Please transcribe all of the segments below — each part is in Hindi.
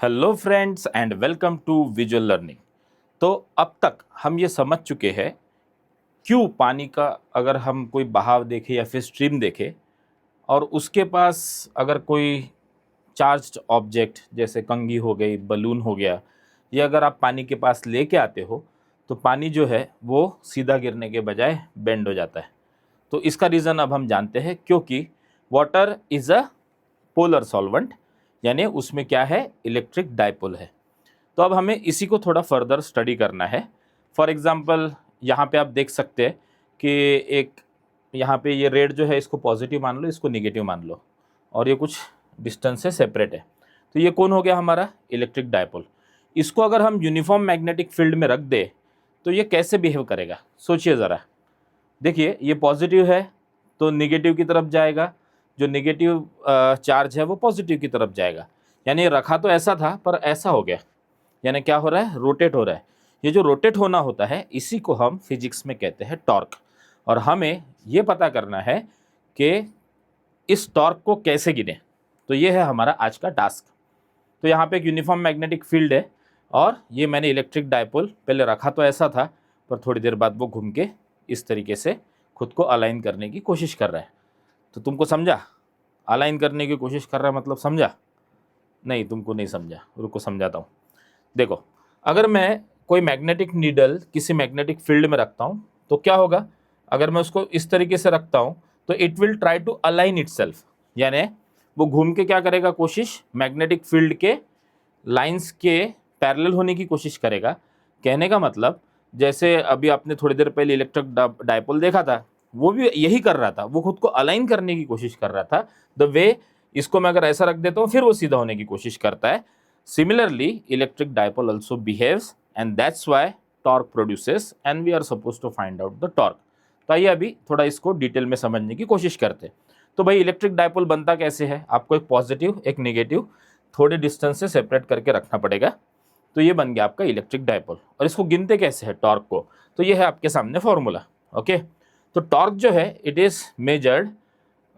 Hello friends and welcome to visual learning. तो अब तक हम ये समझ चुके हैं क्यों पानी का अगर हम कोई बहाव देखें या फिर स्ट्रीम देखें और उसके पास अगर कोई चार्ज्ड ऑब्जेक्ट जैसे कंघी हो गई, बलून हो गया, ये अगर आप पानी के पास लेके आते हो तो पानी जो है वो सीधा गिरने के बजाय बेंड हो जाता है। तो इसका रीज़न अब हम जानते हैं, क्योंकि water is a polar solvent, यानी उसमें क्या है, इलेक्ट्रिक डाइपोल है। तो अब हमें इसी को थोड़ा फर्दर स्टडी करना है। फॉर एग्जांपल यहाँ पे आप देख सकते हैं कि एक यहाँ पे ये रेड जो है इसको पॉजिटिव मान लो, इसको निगेटिव मान लो, और ये कुछ डिस्टेंस से सेपरेट है। तो ये कौन हो गया, हमारा इलेक्ट्रिक डाइपोल। इसको अगर हम यूनिफॉर्म मैग्नेटिक फील्ड में रख दे तो ये कैसे बिहेव करेगा, सोचिए ज़रा। देखिए ये पॉजिटिव है तो निगेटिव की तरफ जाएगा, जो निगेटिव चार्ज है वो पॉजिटिव की तरफ जाएगा। यानी रखा तो ऐसा था पर ऐसा हो गया, यानी क्या हो रहा है, रोटेट हो रहा है। ये जो रोटेट होना होता है इसी को हम फिजिक्स में कहते हैं टॉर्क। और हमें ये पता करना है कि इस टॉर्क को कैसे गिने। तो ये है हमारा आज का टास्क। तो यहाँ पे एक यूनिफॉर्म मैग्नेटिक फील्ड है और ये मैंने इलेक्ट्रिक डाइपोल पहले रखा तो ऐसा था, पर थोड़ी देर बाद वो घूम के इस तरीके से खुद को अलाइन करने की कोशिश कर रहा है। तो तुमको समझा, अलाइन करने की कोशिश कर रहा है मतलब समझा? नहीं, तुमको नहीं समझा, रुको समझाता हूँ। देखो, अगर मैं कोई मैग्नेटिक नीडल किसी मैग्नेटिक फील्ड में रखता हूँ तो क्या होगा, अगर मैं उसको इस तरीके से रखता हूँ तो it will try to align itself, यानी वो घूम के क्या करेगा, कोशिश मैग्नेटिक फील्ड के लाइंस के पैरेलल होने की कोशिश करेगा। कहने का मतलब, जैसे अभी आपने थोड़ी देर पहले इलेक्ट्रिक डाइपोल देखा था, वो भी यही कर रहा था, वो खुद को अलाइन करने की कोशिश कर रहा था। द वे इसको मैं अगर ऐसा रख देता हूँ फिर वो सीधा होने की कोशिश करता है। Similarly, electric dipole also behaves and that's why torque produces and we are supposed to find out the torque. तो आइए अभी थोड़ा इसको डिटेल में समझने की कोशिश करते हैं। तो भाई इलेक्ट्रिक डाइपोल बनता कैसे है, आपको एक पॉजिटिव एक नेगेटिव थोड़े डिस्टेंस से सेपरेट करके रखना पड़ेगा। तो ये बन गया आपका इलेक्ट्रिक डाइपोल। और इसको गिनते कैसे है, टॉर्क को, तो ये है आपके सामने फॉर्मूला। ओके, तो टॉर्क जो है it is measured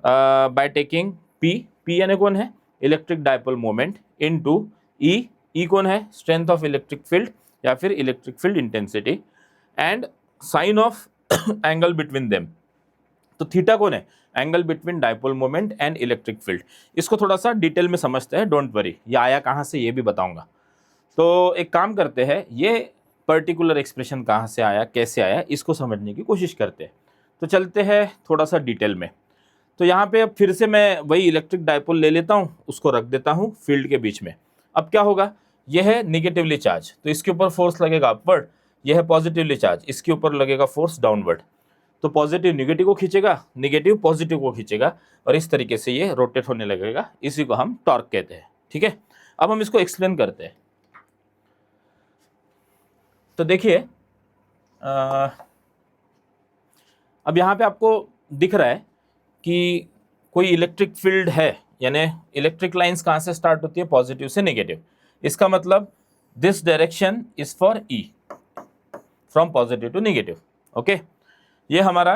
by taking P यानी कौन है, electric dipole moment, into E कौन है, स्ट्रेंथ ऑफ इलेक्ट्रिक फील्ड या फिर electric field intensity, and sine of angle between them. तो थीटा कौन है, angle between dipole moment and electric field. इसको थोड़ा सा डिटेल में समझते हैं, डोंट वरी, ये आया कहाँ से ये भी बताऊंगा। तो एक काम करते हैं, ये पर्टिकुलर एक्सप्रेशन कहाँ से आया, कैसे आया, इसको समझने की कोशिश करते हैं। तो चलते हैं थोड़ा सा डिटेल में। तो यहाँ पे अब फिर से मैं वही इलेक्ट्रिक डाइपोल ले लेता हूँ, उसको रख देता हूँ फील्ड के बीच में। अब क्या होगा, यह है निगेटिवली चार्ज, तो इसके ऊपर फोर्स लगेगा अपवर्ड। यह है पॉजिटिवली चार्ज, इसके ऊपर लगेगा फोर्स डाउनवर्ड। तो पॉजिटिव निगेटिव को खींचेगा, निगेटिव पॉजिटिव को खींचेगा, और इस तरीके से ये रोटेट होने लगेगा। इसी को हम टॉर्क कहते हैं। ठीक है, अब हम इसको एक्सप्लेन करते हैं। तो देखिए अब यहाँ पे आपको दिख रहा है कि कोई इलेक्ट्रिक फील्ड है, यानी इलेक्ट्रिक लाइंस कहाँ से स्टार्ट होती है, पॉजिटिव से नेगेटिव। इसका मतलब this direction is for E, from positive to negative. Okay, ये हमारा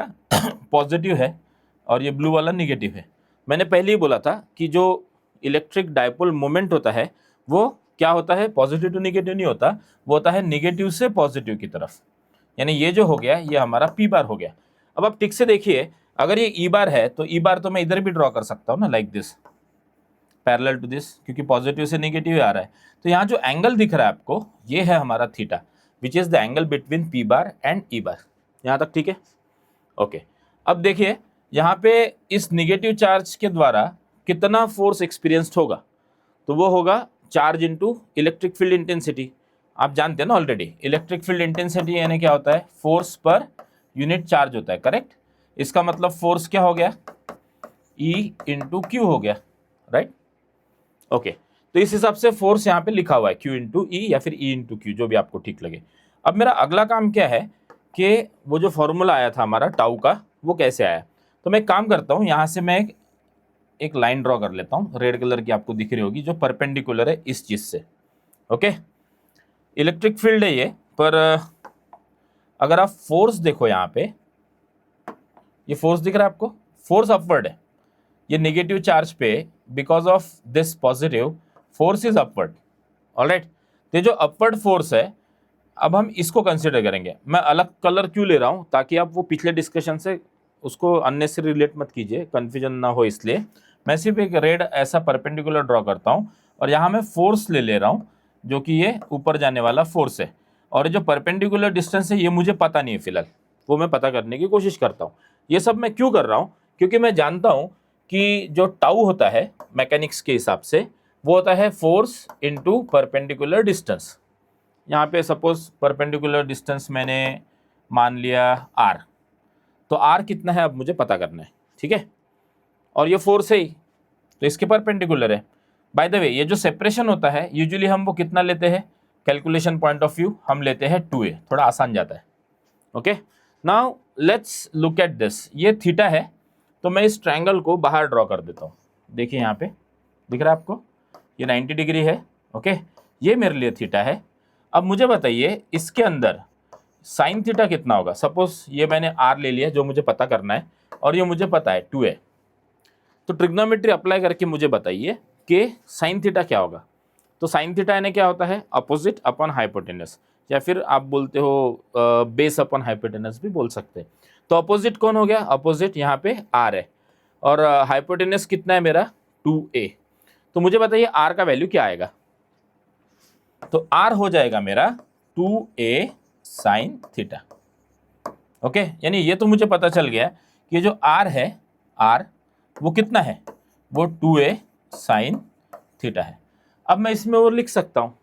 पॉजिटिव है और ये ब्लू वाला नेगेटिव है। मैंने पहले ही बोला था कि जो इलेक्ट्रिक डाइपोल मोमेंट होता है वो क्या होता है, पॉजिटिव टू नेगेटिव नहीं होता, वो होता है नेगेटिव से पॉजिटिव की तरफ। यानी ये जो हो गया ये हमारा पी बार हो गया। अब आप ठीक से देखिए, अगर ये ई बार है तो ई बार तो मैं इधर भी ड्रॉ कर सकता हूँ ना, like this, parallel to this, क्योंकि पॉजिटिव से नेगेटिव आ रहा है। तो यहाँ जो एंगल दिख रहा है आपको, ये है हमारा theta, which is the angle between P bar and E bar. यहाँ तक ठीक है? ओके, अब देखिए यहाँ पे इस निगेटिव चार्ज के द्वारा कितना फोर्स एक्सपीरियंस्ड होगा, तो वो होगा charge into electric field intensity. आप जानते हैं ना ऑलरेडी, इलेक्ट्रिक फील्ड इंटेंसिटी यानी क्या होता है, फोर्स पर यूनिट चार्ज होता है, करेक्ट। इसका मतलब फोर्स क्या हो गया, E इंटू क्यू हो गया, राइट। ओके, तो इस हिसाब से फोर्स यहाँ पे लिखा हुआ है Q इंटू ई या फिर E इंटू क्यू, जो भी आपको ठीक लगे। अब मेरा अगला काम क्या है कि वो जो फॉर्मूला आया था हमारा टाउ का, वो कैसे आया। तो मैं एक काम करता हूँ, यहाँ से मैं एक लाइन ड्रॉ कर लेता हूँ, रेड कलर की आपको दिख रही होगी, जो परपेंडिकुलर है इस चीज से। ओके, इलेक्ट्रिक फील्ड है ये, पर अगर आप फोर्स देखो यहाँ पे, ये फोर्स दिख रहा है आपको, फोर्स अपवर्ड है। ये नेगेटिव चार्ज पे because of this positive force is upward, alright. तो जो अपवर्ड फोर्स है, अब हम इसको कंसिडर करेंगे। मैं अलग कलर क्यों ले रहा हूँ, ताकि आप वो पिछले डिस्कशन से उसको अननेसेसरी रिलेट मत कीजिए, कन्फ्यूजन ना हो, इसलिए मैं सिर्फ एक रेड ऐसा परपेंडिकुलर ड्रॉ करता हूँ और यहाँ मैं फोर्स ले रहा हूँ, जो कि ये ऊपर जाने वाला फोर्स है। और जो परपेंडिकुलर डिस्टेंस है ये मुझे पता नहीं है फिलहाल, वो मैं पता करने की कोशिश करता हूँ। ये सब मैं क्यों कर रहा हूँ, क्योंकि मैं जानता हूँ कि जो टाउ होता है मैकेनिक्स के हिसाब से, वो होता है फोर्स इनटू परपेंडिकुलर डिस्टेंस। यहाँ पे सपोज परपेंडिकुलर डिस्टेंस मैंने मान लिया r, तो r कितना है अब मुझे पता करना है, ठीक है। और ये फोर्स है ही, तो इसके परपेंडिकुलर है। बाय द वे, ये जो सेपरेशन होता है यूजुअली हम वो कितना लेते हैं, कैलकुलेशन पॉइंट ऑफ व्यू हम लेते हैं 2a, थोड़ा आसान जाता है। Okay, now let's look at this. ये थीटा है, तो मैं इस ट्रायंगल को बाहर ड्रॉ कर देता हूँ। देखिए यहाँ पे दिख रहा है आपको, ये 90 डिग्री है। ओके, ये मेरे लिए थीटा है। अब मुझे बताइए इसके अंदर साइन थीटा कितना होगा। सपोज ये मैंने r ले लिया, जो मुझे पता करना है, और ये मुझे पता है 2a। तो ट्रिग्नोमेट्री अप्लाई करके मुझे बताइए कि साइन थीटा क्या होगा। तो साइन थीटा यानी क्या होता है, अपोजिट अपॉन हाइपोटेनस, या फिर आप बोलते हो बेस अपॉन हाइपोटेनस भी बोल सकते हैं। तो अपोजिट कौन हो गया, अपोजिट यहाँ पे r है, और हाइपोटेनस कितना है मेरा 2a। तो मुझे बताइए r का वैल्यू क्या आएगा। तो r हो जाएगा मेरा 2a साइन थीटा। ओके, यानी ये तो मुझे पता चल गया कि ये जो r है, r वो कितना है, वो 2a साइन थीटा है। अब मैं इसमें और लिख सकता हूँ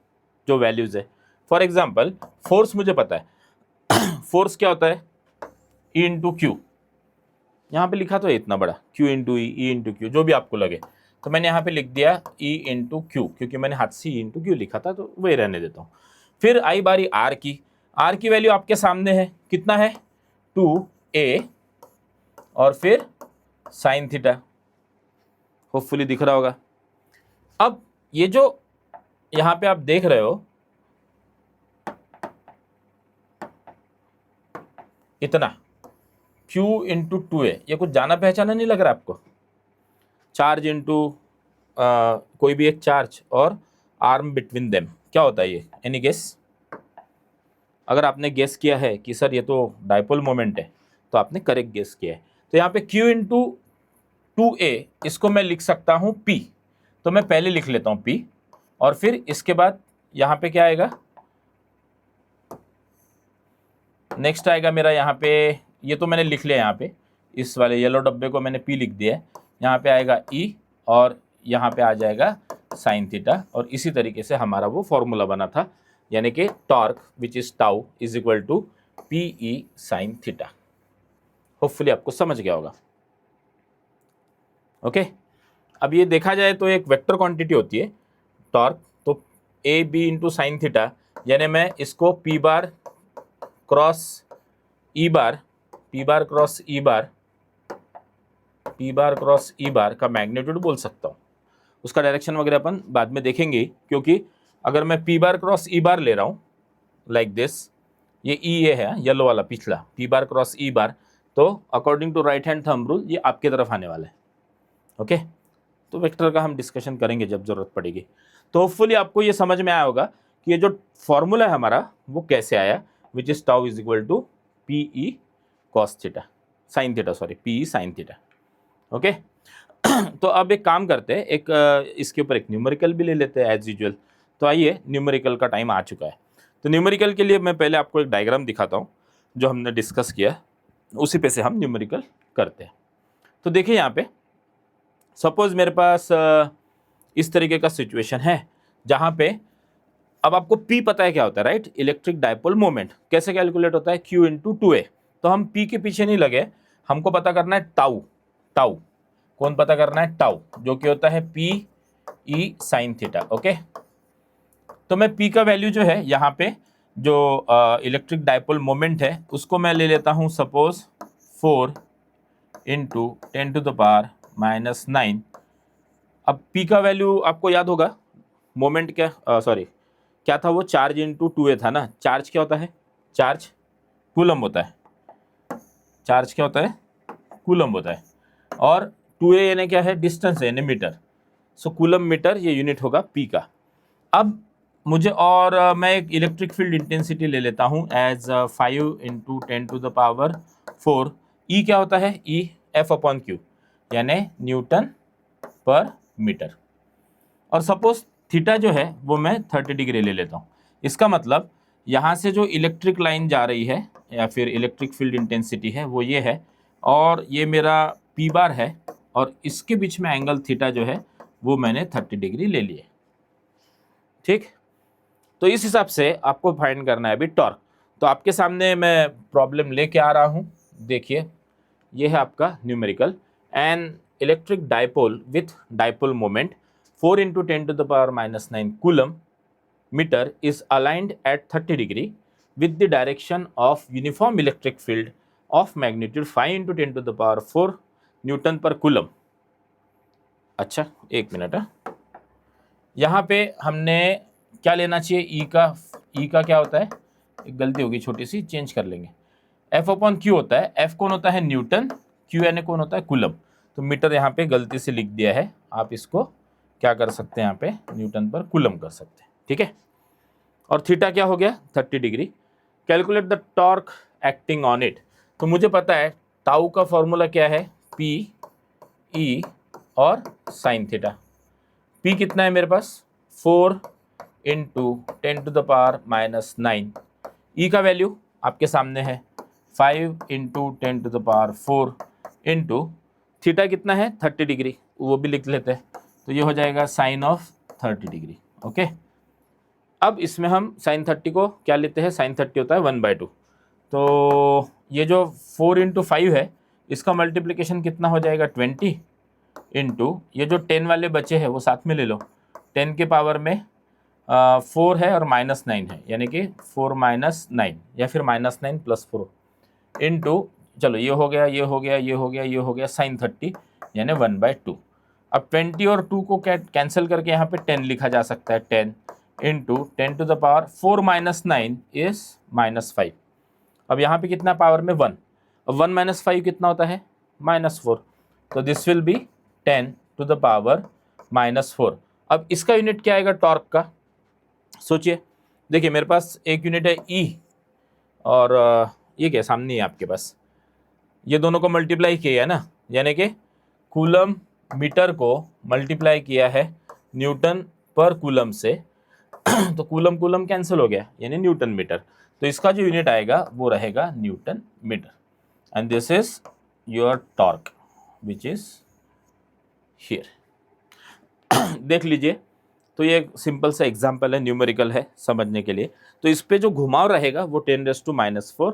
जो वैल्यूज है। फॉर एग्जाम्पल फोर्स मुझे पता है फोर्स क्या होता है, E इंटू क्यू। यहाँ पे लिखा तो है इतना बड़ा, Q into E into Q, जो भी आपको लगे। तो मैंने यहाँ पे लिख दिया E इंटू क्यू, क्योंकि मैंने हाथ से E इंटू क्यू लिखा था, तो वही रहने देता हूँ। फिर आई बारी R की। R की वैल्यू आपके सामने है, कितना है 2a, और फिर साइन थीटा, होपफुली दिख रहा होगा। अब ये जो यहाँ पे आप देख रहे हो इतना Q इंटू 2a, ये कुछ जाना पहचाना नहीं लग रहा आपको। चार्ज इंटू कोई भी एक चार्ज और आर्म बिटवीन देम, क्या होता है ये, एनी गेस। अगर आपने गेस किया है कि सर ये तो डाइपोल मोमेंट है, तो आपने करेक्ट गेस किया है। तो यहाँ पे Q इंटू 2a, इसको मैं लिख सकता हूँ P। तो मैं पहले लिख लेता हूँ P, और फिर इसके बाद यहाँ पे क्या आएगा, नेक्स्ट आएगा मेरा यहाँ पे, ये तो मैंने लिख लिया यहाँ पे, इस वाले येलो डब्बे को मैंने P लिख दिया है। यहाँ पे आएगा E, और यहाँ पे आ जाएगा साइन थीटा। और इसी तरीके से हमारा वो फॉर्मूला बना था, यानी कि torque which is tau is equal to PE sine theta. Hopefully आपको समझ गया होगा। ओके, अब ये देखा जाए तो एक वेक्टर क्वांटिटी होती है टॉर्क, तो A B into sine theta, यानी मैं इसको P bar cross E bar, P bar cross E bar, P bar cross E bar का मैग्नीट्यूड बोल सकता हूँ। उसका डायरेक्शन वगैरह अपन बाद में देखेंगे, क्योंकि अगर मैं P बार क्रॉस E बार ले रहा हूँ लाइक दिस, ये E ये है येलो वाला पिछला, P bar cross E bar, तो according to right hand thumb rule ये आपकी तरफ आने वाला है। ओके, तो वेक्टर का हम डिस्कशन करेंगे जब जरूरत पड़ेगी। तो होपफुली आपको ये समझ में आया होगा कि ये जो फॉर्मूला है हमारा वो कैसे आया, which is tau is equal to PE cos theta sine theta, sorry PE sine theta. Okay, तो अब एक काम करते हैं, एक इसके ऊपर एक न्यूमेरिकल भी ले लेते हैं एज यूजुअल। तो आइए, न्यूमेरिकल का टाइम आ चुका है। तो न्यूमेरिकल के लिए मैं पहले आपको एक डायग्राम दिखाता हूँ जो हमने डिस्कस किया, उसी पे से हम न्यूमेरिकल करते हैं। तो देखिए यहाँ पे सपोज मेरे पास इस तरीके का सिचुएशन है, जहाँ पे अब आपको P पता है क्या होता है, राइट। इलेक्ट्रिक डाइपोल मोमेंट कैसे कैलकुलेट होता है, Q इंटू 2a। तो हम P के पीछे नहीं लगे, हमको पता करना है टाउ। टाउ कौन पता करना है, टाउ, जो कि होता है PE साइन थीटा। ओके, तो मैं P का वैल्यू जो है यहाँ पे जो इलेक्ट्रिक डाइपोल मोमेंट है उसको मैं ले लेता हूँ suppose 4 into 10 to the power -9। अब P का वैल्यू आपको याद होगा, मोमेंट क्या सॉरी क्या था वो, चार्ज इंटू 2a था ना। चार्ज क्या होता है, चार्ज कूलम होता है। चार्ज क्या होता है, कूलम होता है। और 2a यानी क्या है, डिस्टेंस है, यानी मीटर। सो कूलम मीटर ये यूनिट होगा P का। अब मुझे और मैं एक इलेक्ट्रिक फील्ड इंटेंसिटी ले लेता हूँ एज 5 इंटू 10⁴। ई क्या होता है? ई F/Q यानी न्यूटन पर मीटर। और सपोज थीटा जो है वो मैं 30 डिग्री ले लेता हूँ। इसका मतलब यहाँ से जो इलेक्ट्रिक लाइन जा रही है या फिर इलेक्ट्रिक फील्ड इंटेंसिटी है वो ये है, और ये मेरा P बार है, और इसके बीच में एंगल थीटा जो है वो मैंने 30 डिग्री ले लिए। ठीक, तो इस हिसाब से आपको फाइंड करना है अभी टॉर्क। तो आपके सामने मैं प्रॉब्लम लेके आ रहा हूँ। देखिए, ये है आपका numerical. An electric dipole with dipole moment 4 into 10⁻⁹ coulomb metre is aligned at 30 degree with the direction of uniform electric field of magnitude 5 into 10⁴ Newton पर कूलम। अच्छा, एक मिनट है, यहाँ पे हमने क्या लेना चाहिए? ई का क्या होता है? एक गलती होगी छोटी सी, चेंज कर लेंगे। F/Q होता है। F कौन होता है? न्यूटन। Q यानी कौन होता है? कूलम। तो मीटर यहाँ पे गलती से लिख दिया है, आप इसको क्या कर सकते हैं? यहाँ पे न्यूटन पर कूलम कर सकते हैं। ठीक है, और थीटा क्या हो गया? 30 degree. Calculate the torque acting on it. तो मुझे पता है टाउ का फॉर्मूला क्या है? P E और साइन थीटा। P कितना है मेरे पास? 4 इंटू 10⁻⁹। E का वैल्यू आपके सामने है 5 इंटू 10⁴ इंटू थीटा कितना है? 30 डिग्री, वो भी लिख लेते हैं। तो ये हो जाएगा साइन ऑफ 30 डिग्री। ओके, अब इसमें हम साइन 30 को क्या लेते हैं? साइन 30 होता है 1/2। तो ये जो 4 इंटू 5 है इसका मल्टीप्लिकेशन कितना हो जाएगा? 20 इंटू ये जो 10 वाले बचे हैं वो साथ में ले लो। 10 के पावर में 4 है और -9 है, यानी कि 4 - 9 या फिर -9 + 4 इंटू, चलो ये हो गया, ये हो गया, ये हो गया, ये हो गया, साइन 30 यानी 1/2। अब 20 और 2 को कैंसिल करके यहाँ पे 10 लिखा जा सकता है। 10 इंटू 10⁴ - 9 इज -5। अब यहाँ पे कितना पावर में? 1। अब 1 - 5 कितना होता है? -4। तो दिस विल बी 10⁻⁻4। अब इसका यूनिट क्या आएगा टॉर्क का? सोचिए, देखिए मेरे पास एक यूनिट है E, और ये क्या सामने है आपके पास, ये दोनों को मल्टीप्लाई किया है ना, यानी कि कूलम मीटर को मल्टीप्लाई किया है न्यूटन पर कूलम से। तो कूलम कूलम कैंसिल हो गया, यानी न्यूटन मीटर। तो इसका जो यूनिट आएगा वो रहेगा newton metre. And this is your torque which is here. देख लीजिए, तो ये एक सिंपल सा एग्जांपल है, न्यूमेरिकल है समझने के लिए। तो इस पे जो घुमाव रहेगा वो 10⁻⁻⁴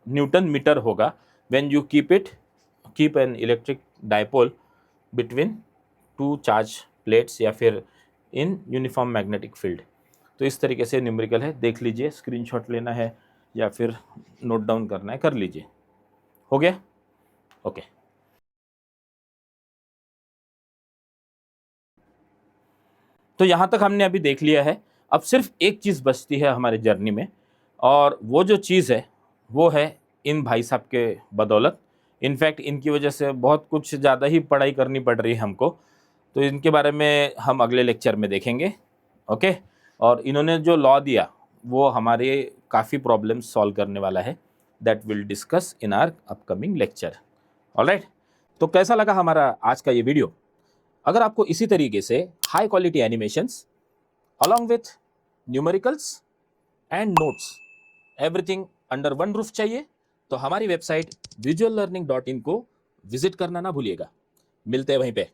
न्यूटन मीटर होगा when you keep an electric dipole between 2 charge plates या फिर इन यूनिफॉर्म मैग्नेटिक फील्ड। तो इस तरीके से न्यूमेरिकल है, देख लीजिए, स्क्रीनशॉट लेना है या फिर नोट डाउन करना है कर लीजिए। हो गया? ओके। तो यहाँ तक हमने अभी देख लिया है। अब सिर्फ एक चीज़ बचती है हमारे जर्नी में, और वो जो चीज़ है वो है इन भाई साहब के बदौलत। इनफैक्ट इनकी वजह से बहुत कुछ ज़्यादा ही पढ़ाई करनी पड़ रही है हमको, तो इनके बारे में हम अगले लेक्चर में देखेंगे। ओके, और इन्होंने जो लॉ दिया वो हमारे काफ़ी प्रॉब्लम्स सॉल्व करने वाला है। That will discuss in our upcoming lecture. Alright, तो कैसा लगा हमारा आज का ये वीडियो? अगर आपको इसी तरीके से high quality animations along with numericals and notes everything under one roof चाहिए तो हमारी वेबसाइट visuallearning.in को विजिट करना ना भूलिएगा। मिलते हैं वहीं पे।